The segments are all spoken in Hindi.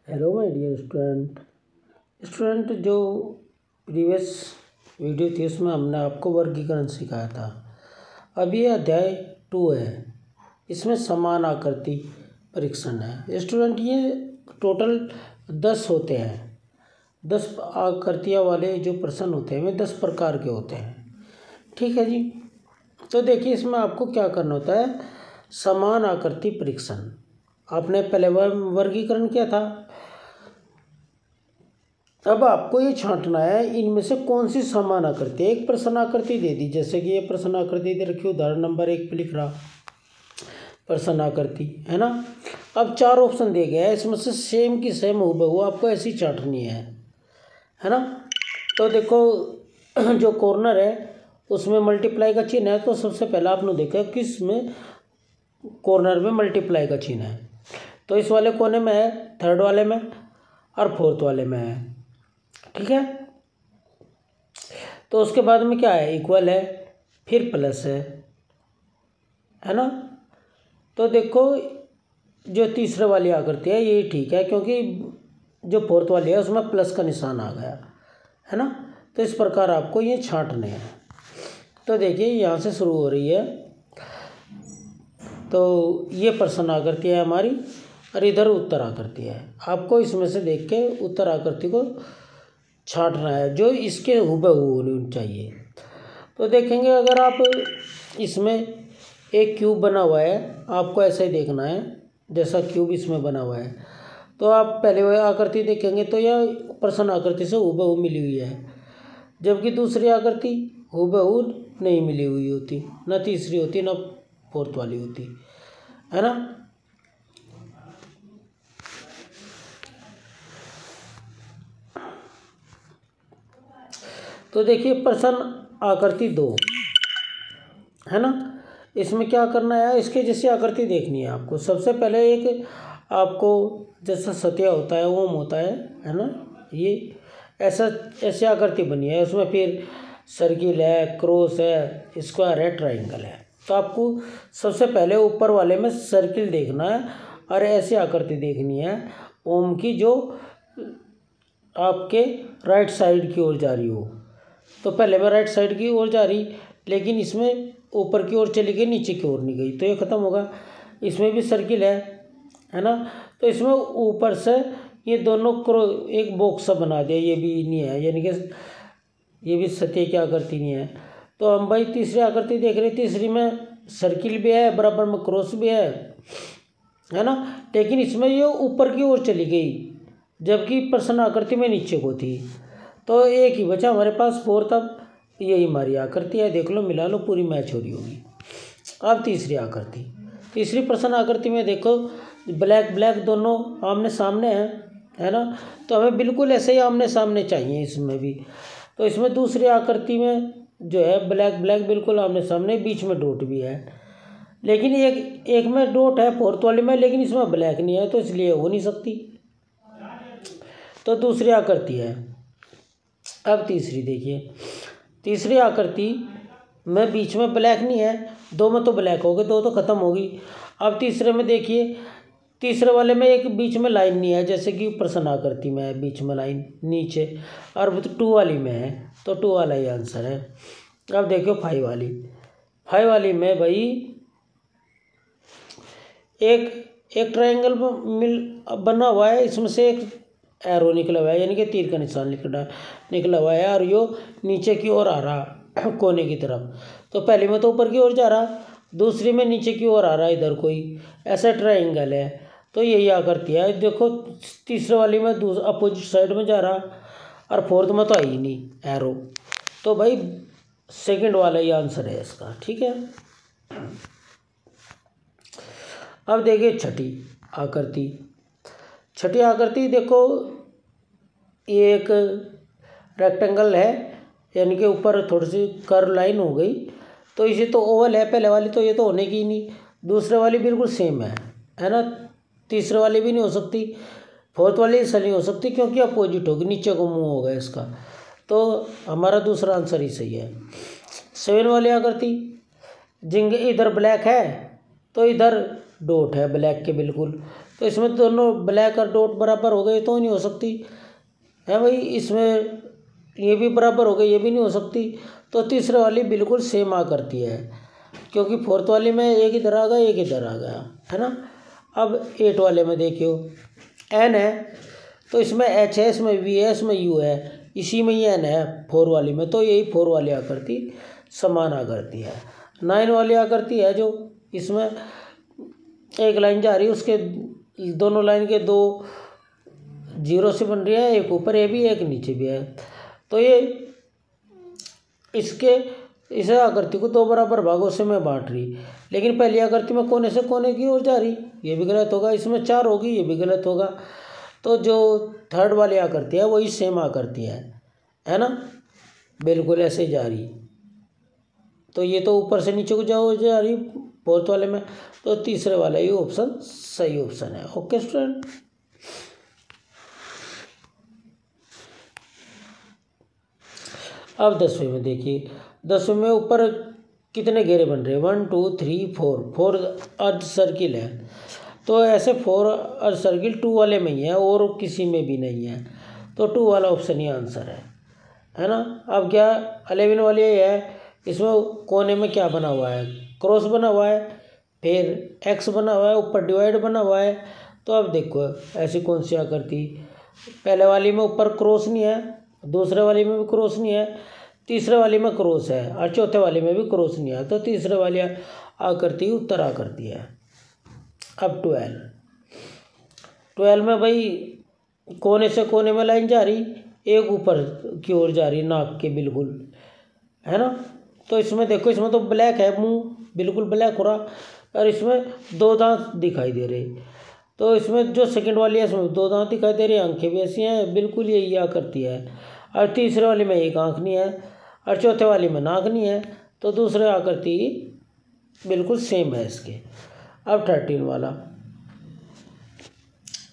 हेलो माय डियर स्टूडेंट जो प्रीवियस वीडियो थी उसमें हमने आपको वर्गीकरण सिखाया था। अब ये अध्याय 2 है, इसमें समान आकृति परीक्षण है। स्टूडेंट ये टोटल 10 होते हैं। 10 आकृतियाँ वाले जो प्रश्न होते हैं वे 10 प्रकार के होते हैं। ठीक है जी। तो देखिए इसमें आपको क्या करना होता है, समान आकृति परीक्षण। आपने पहले वर्गीकरण किया था, अब आपको ये छांटना है इनमें से कौन सी समान आकृति है। एक प्रश्न आकृति दे दी, जैसे कि ये प्रश्न आकृति दे रखी, उदाहरण नंबर 1 पे लिख रहा प्रश्न आकृति है ना। अब 4 ऑप्शन दे गया है, इसमें से सेम की सेम हूबहू आपको ऐसी छांटनी है ना। तो देखो जो कॉर्नर है उसमें मल्टीप्लाई का चिन्ह है, तो सबसे पहला आपने देखा किस में कॉर्नर में मल्टीप्लाई का चिन्ह है, तो इस वाले कोने में है, थर्ड वाले में और फोर्थ वाले में है। ठीक है। तो उसके बाद में क्या है, इक्वल है, फिर प्लस है ना। तो देखो जो तीसरे वाली आकृति है ये ठीक है, क्योंकि जो फोर्थ वाली है उसमें प्लस का निशान आ गया है ना। तो इस प्रकार आपको ये छांटने हैं। तो देखिए यहाँ से शुरू हो रही है, तो ये प्रश्न आकृति है हमारी और इधर उत्तर आकृति है। आपको इसमें से देख के उत्तर आकृति को छांटना है जो इसके हूबहू होनी चाहिए। तो देखेंगे अगर आप इसमें एक क्यूब बना हुआ है, आपको ऐसा ही देखना है जैसा क्यूब इसमें बना हुआ है। तो आप पहले वह आकृति देखेंगे तो यह प्रश्न आकृति से हूबहू मिली हुई है, जबकि दूसरी आकृति हूबहू नहीं मिली हुई होती, न तीसरी होती न फोर्थ वाली होती है ना। तो देखिए प्रश्न आकृति 2 है ना। इसमें क्या करना है, इसके जैसी आकृति देखनी है आपको। सबसे पहले एक आपको जैसा सत्या होता है, ओम होता है ना, ये ऐसी आकृति बनी है। उसमें फिर सर्किल है, क्रॉस है, स्क्वायर है, ट्रायंगल है। तो आपको सबसे पहले ऊपर वाले में सर्किल देखना है और ऐसी आकृति देखनी है ओम की जो आपके राइट साइड की ओर जा रही हो। तो पहले में राइट साइड की ओर जा रही, लेकिन इसमें ऊपर की ओर चली गई, नीचे की ओर नहीं गई, तो ये ख़त्म होगा। इसमें भी सर्किल है ना। तो इसमें ऊपर से ये दोनों एक बॉक्स सा बना दिया, ये भी नहीं है, यानी कि ये भी सत्य की आकृति नहीं है। तो हम भाई तीसरी आकृति देख रहे, तीसरी में सर्किल भी है, बराबर में क्रॉस भी है ना, लेकिन इसमें ये ऊपर की ओर चली गई, जबकि प्रश्न आकृति में नीचे को थी। तो एक ही बचा हमारे पास फोर्थ। अब यही हमारी आकृति है, देख लो, मिला लो, पूरी मैच हो रही होगी। अब तीसरी आकृति, तीसरी प्रश्न आकृति में देखो ब्लैक दोनों आमने सामने है ना। तो हमें बिल्कुल ऐसे ही आमने सामने चाहिए इसमें भी। तो इसमें दूसरी आकृति में जो है ब्लैक बिल्कुल आमने सामने, बीच में डॉट भी है, लेकिन एक में डॉट है फोर्थ वाली में, लेकिन इसमें ब्लैक नहीं है, तो इसलिए हो नहीं सकती। तो दूसरी आकृति है। अब तीसरी देखिए, तीसरी आकृति में बीच में ब्लैक नहीं है, 2 में तो ब्लैक हो गए, 2 तो ख़त्म होगी। अब तीसरे में देखिए, तीसरे वाले में एक बीच में लाइन नहीं है, जैसे कि प्रश्न आकृति में है बीच में लाइन नीचे, और 2 वाली में है, तो 2 वाला ही आंसर है। अब देखो 5 वाली में भाई एक ट्रायंगल बना हुआ है, इसमें से एक एरो निकला हुआ है, यानी कि तीर का निशान निकला हुआ है, और यो नीचे की ओर आ रहा कोने की तरफ। तो पहली में तो ऊपर की ओर जा रहा, दूसरी में नीचे की ओर आ रहा, इधर कोई ऐसा ट्रायंगल है। तो यही आकृति है। देखो तीसरे वाली में अपोजिट साइड में जा रहा, और फोर्थ में तो आई ही नहीं एरो, तो भाई सेकंड वाला ही आंसर है इसका। ठीक है। अब देखिए छठी आकृति देखो, ये एक रेक्टेंगल है, यानी कि ऊपर थोड़ी सी कर्व लाइन हो गई, तो इसे तो ओवल है पहले वाली, तो ये तो होने की ही नहीं। दूसरे वाली बिल्कुल सेम है ना। तीसरे वाली भी नहीं हो सकती, फोर्थ वाली इसलिए नहीं हो सकती क्योंकि अपोजिट होगी, नीचे को मुंह होगा इसका, तो हमारा दूसरा आंसर ही सही है। 7 वाली आकृति, जिनके इधर ब्लैक है तो इधर डॉट है ब्लैक के बिल्कुल, तो इसमें दोनों ब्लैक और डॉट बराबर हो गए तो नहीं हो सकती है भाई। इसमें ये भी बराबर हो गए, ये भी नहीं हो सकती। तो तीसरे वाली बिल्कुल सेम आ करती है, क्योंकि फोर्थ वाली में एक इधर आ गया, एक इधर आ गया, है ना। अब 8 वाले में देखियो एन है, तो इसमें एच है, इसमें वी है, इसमें यू है, इसी में ही एन है 4 वाली में, तो यही 4 वाली आकृति समान आकृति है। 9 वाली आकृति है जो इसमें एक लाइन जा रही है, उसके दोनों लाइन के 2 जीरो से बन रही है, एक ऊपर ये भी एक नीचे भी है। तो ये इस आकृति को 2 बराबर भागों से मैं बांट रही, लेकिन पहली आकृति में कोने से कोने की ओर जा रही, ये भी गलत होगा। इसमें 4 होगी, ये भी गलत होगा। तो जो थर्ड वाली आकृति है वही सेम आकृति है ना, बिल्कुल ऐसे जा रही। तो ये तो ऊपर से नीचे को जा रही फोर्थ वाले में, तो तीसरे वाला ही ऑप्शन सही ऑप्शन है। Okay student. अब 10वें में देखिए, 10वें में ऊपर कितने घेरे बन रहे हैं, 1 2 3 4 अर्ध सर्किल है। तो ऐसे 4 अर्ध सर्किल 2 वाले में ही है और किसी में भी नहीं है, तो 2 वाला ऑप्शन ही आंसर है ना। अब क्या 11 वाली है, इसमें कोने में क्या बना हुआ है, क्रॉस बना हुआ है, फिर एक्स बना हुआ है, ऊपर डिवाइड बना हुआ है। तो अब देखो ऐसी कौन सी आकृति, पहले वाली में ऊपर क्रॉस नहीं है, दूसरे वाली में भी क्रॉस नहीं है, तीसरे वाली में क्रॉस है और चौथे वाली में भी क्रॉस नहीं है, तो तीसरे वाली आकृति उत्तर आकृति है। अब 12 में भाई कोने से कोने में लाइन जा रही, एक ऊपर की ओर जा रही नाक के बिल्कुल, है ना। तो इसमें देखो, इसमें तो ब्लैक है, मुंह बिल्कुल ब्लैक हो रहा, और इसमें 2 दांत दिखाई दे रहे। तो इसमें जो सेकंड वाली है इसमें 2 दांत दिखाई दे रही, आंखें भी ऐसी हैं, बिल्कुल यही आकृति है। और तीसरे वाली में एक आंख नहीं है, और चौथे वाली में नाक नहीं है, तो दूसरे आकृति बिल्कुल सेम है इसके। अब 13 वाला,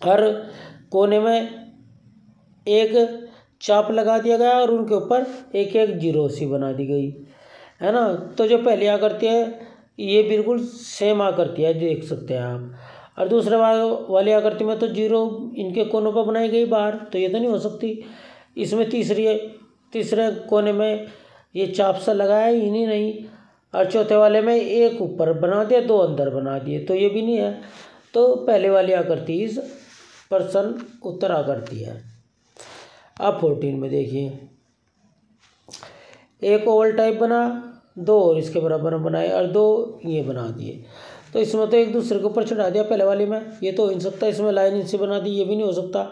हर कोने में एक चाप लगा दिया गया और उनके ऊपर एक एक जीरो सी बना दी गई, है ना। तो जो पहली आकृति है ये बिल्कुल सेम आकृति है, देख सकते हैं आप। और दूसरे वाली आकृति में तो जीरो इनके कोनों पर बनाई गई बाहर, तो ये तो नहीं हो सकती। इसमें तीसरे कोने में ये चाप सा लगाया ही नहीं, और चौथे वाले में एक ऊपर बना दिया, 2 अंदर बना दिए, तो ये भी नहीं है। तो पहले वाली आकृति इस पर्सन उत्तर आकृति है। अब 14 में देखिए, एक ओवल टाइप बना, 2 और इसके बराबर बनाए और 2 ये बना दिए। तो इसमें तो एक दूसरे के ऊपर चढ़ा दिया पहले वाली में, ये तो हो नहीं सकता। इसमें लाइन इनसे बना दी, ये भी नहीं हो सकता।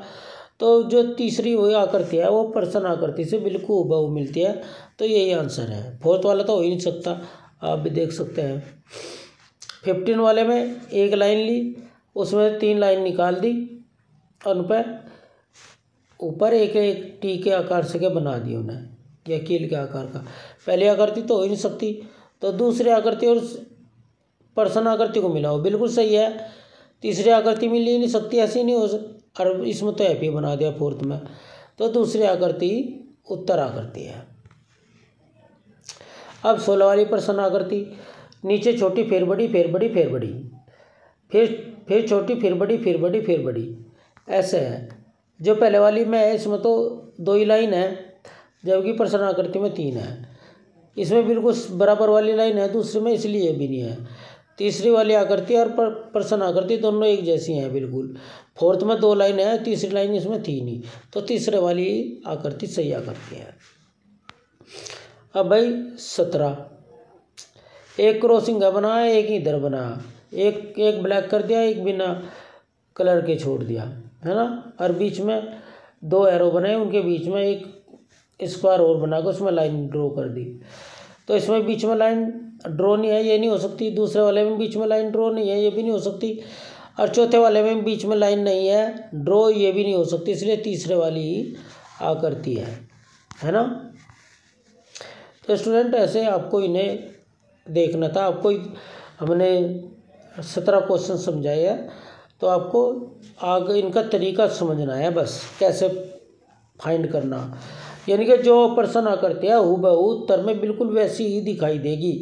तो जो तीसरी वही आकृति है वो पर्सन आकृति से बिल्कुल हूबहू मिलती है, तो यही आंसर है। फोर्थ वाला तो हो ही नहीं सकता, आप भी देख सकते हैं। 15 वाले में एक लाइन ली, उसमें 3 लाइन निकाल दी और उन पर ऊपर एक एक टी के आकार से के बना दिए उन्हें, या कील के आकार का। पहली आकृति तो हो ही नहीं सकती, तो दूसरी आकृति और पर्सन आकृति को मिलाओ, बिल्कुल सही है। तीसरी आकृति मिल ही नहीं सकती, ऐसी नहीं हो सकती। और इसमें तो हैप्पी बना दिया फोर्थ में, तो दूसरी आकृति उत्तर आकृति है। अब 16 वाली पर्सन आकृति, नीचे छोटी फिर बड़ी फिर बड़ी फिर बड़ी, फिर छोटी फिर बड़ी फिर बड़ी फिर बड़ी, ऐसे है। जो पहले वाली में है इसमें तो 2 ही लाइन है, जबकि पर्सन आकृति में 3 है। इसमें बिल्कुल बराबर वाली लाइन है, दूसरे में इसलिए भी नहीं है। तीसरी वाली आकृति और पर्सन आकृति दोनों एक जैसी हैं बिल्कुल। फोर्थ में 2 लाइन है, तीसरी लाइन इसमें 3 ही, तो तीसरे वाली आकृति सही आकृति है। अब भाई 17, एक क्रॉसिंग का बना है, एक इधर बना, एक ब्लैक कर दिया, एक बिना कलर के छोड़ दिया, है ना। और बीच में 2 एरो बनाए, उनके बीच में एक स्क्वायर और बनाकर उसमें लाइन ड्रॉ कर दी। तो इसमें बीच में लाइन ड्रॉ नहीं है, ये नहीं हो सकती। दूसरे वाले में बीच में लाइन ड्रॉ नहीं है, ये भी नहीं हो सकती। और चौथे वाले में बीच में लाइन नहीं है ड्रॉ, ये भी नहीं हो सकती। इसलिए तीसरे वाली ही आकृति है ना। तो स्टूडेंट ऐसे आपको इन्हें देखना था। आपको हमने 17 क्वेश्चन समझाए हैं, तो आपको आगे इनका तरीका समझना है, बस कैसे फाइंड करना। यानी कि जो पर्सन आकृति है हूबहू उत्तर में बिल्कुल वैसी ही दिखाई देगी।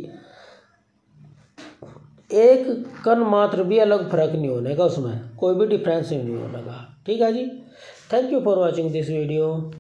एक कण मात्र भी अलग फर्क नहीं होने का, उसमें कोई भी डिफरेंस नहीं होने का। ठीक है जी, thank you for watching this video.